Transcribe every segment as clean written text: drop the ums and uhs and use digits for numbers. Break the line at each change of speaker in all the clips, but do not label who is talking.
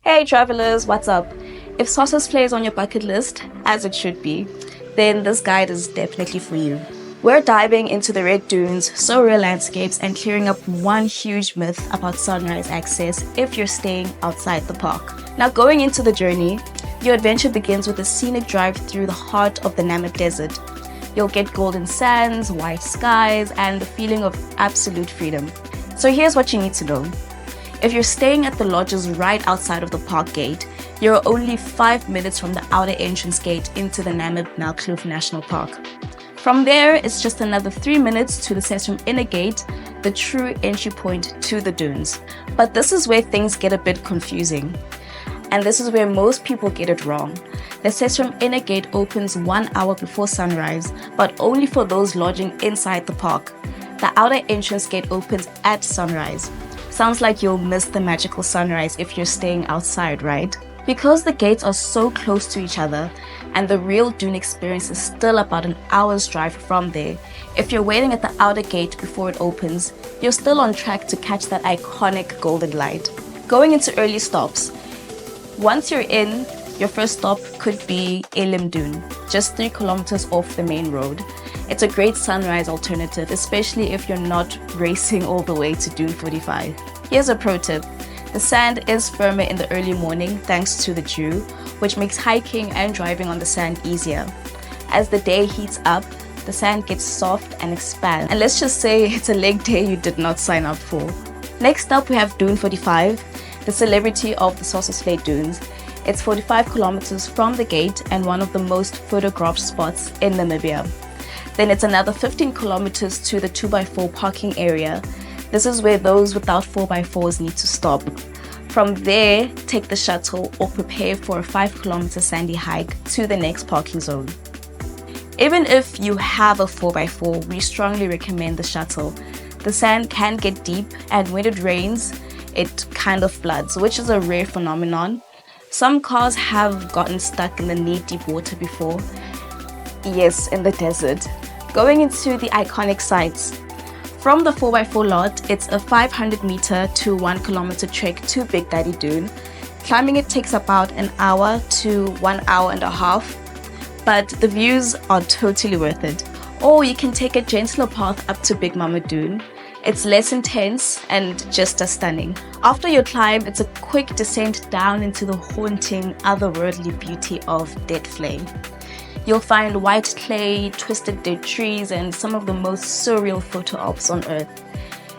Hey travelers, what's up? If Sossusvlei is on your bucket list, as it should be, then this guide is definitely for you. We're diving into the red dunes, surreal landscapes, and clearing up one huge myth about sunrise access if you're staying outside the park. Now, going into the journey, your adventure begins with a scenic drive through the heart of the Namib Desert. You'll get golden sands, white skies, and the feeling of absolute freedom. So here's what you need to know. If you're staying at the lodges right outside of the park gate, you're only 5 minutes from the outer entrance gate into the Namib-Naukluft National Park. From there, it's just another 3 minutes to the Sossusvlei inner gate, the true entry point to the dunes. But this is where things get a bit confusing. And this is where most people get it wrong. The Sossusvlei inner gate opens 1 hour before sunrise, but only for those lodging inside the park. The outer entrance gate opens at sunrise. Sounds like you'll miss the magical sunrise if you're staying outside, right? Because the gates are so close to each other and the real dune experience is still about an hour's drive from there, if you're waiting at the outer gate before it opens, you're still on track to catch that iconic golden light. Going into early stops. Once you're in, your first stop could be Elim Dune, just 3 kilometers off the main road. It's a great sunrise alternative, especially if you're not racing all the way to Dune 45. Here's a pro tip. The sand is firmer in the early morning thanks to the dew, which makes hiking and driving on the sand easier. As the day heats up, the sand gets soft and expands. And let's just say it's a leg day you did not sign up for. Next up, we have Dune 45, the celebrity of the Sossusvlei dunes. It's 45 kilometers from the gate and one of the most photographed spots in Namibia. Then it's another 15 kilometers to the 2x4 parking area. This is where those without 4x4s need to stop. From there, take the shuttle or prepare for a 5-kilometer sandy hike to the next parking zone. Even if you have a 4x4, we strongly recommend the shuttle. The sand can get deep and when it rains, it kind of floods, which is a rare phenomenon. Some cars have gotten stuck in the knee-deep water before. Yes, in the desert. Going into the iconic sites. From the 4x4 lot, it's a 500 meter to 1 kilometer trek to Big Daddy Dune. Climbing it takes about an hour to 1 hour and a half, but the views are totally worth it. Or you can take a gentler path up to Big Mama Dune. It's less intense and just as stunning. After your climb, it's a quick descent down into the haunting, otherworldly beauty of Dead Flame. You'll find white clay, twisted dead trees, and some of the most surreal photo ops on earth.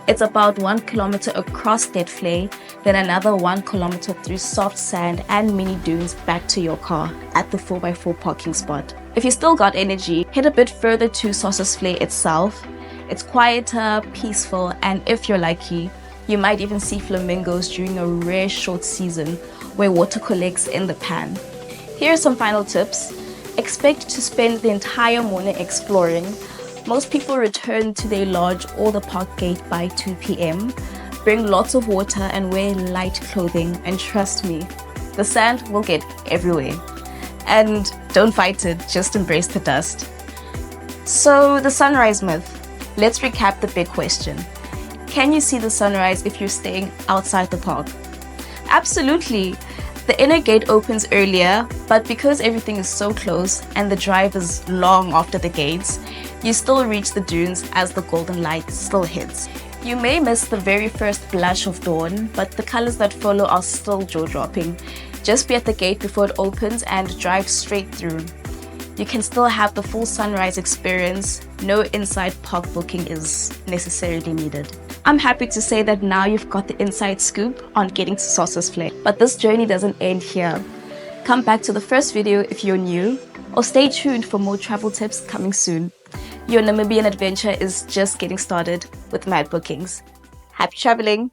It's about 1 kilometer across Dead Flame, then another 1 kilometer through soft sand and mini dunes back to your car at the 4x4 parking spot. If you still got energy, head a bit further to Sossusvlei itself. It's quieter, peaceful, and if you're lucky, you might even see flamingos during a rare short season where water collects in the pan. Here are some final tips. Expect to spend the entire morning exploring. Most people return to their lodge or the park gate by 2 p.m. Bring lots of water and wear light clothing, and trust me, the sand will get everywhere. And don't fight it, just embrace the dust. So, the sunrise myth. Let's recap the big question. Can you see the sunrise if you're staying outside the park? Absolutely. The inner gate opens earlier, but because everything is so close and the drive is long after the gates, you still reach the dunes as the golden light still hits. You may miss the very first blush of dawn, but the colors that follow are still jaw-dropping. Just be at the gate before it opens and drive straight through. You can still have the full sunrise experience. No inside park booking is necessarily needed. I'm happy to say that now you've got the inside scoop on getting to Sossusvlei. But this journey doesn't end here. Come back to the first video if you're new, or stay tuned for more travel tips coming soon. Your Namibian adventure is just getting started with mad bookings. Happy traveling!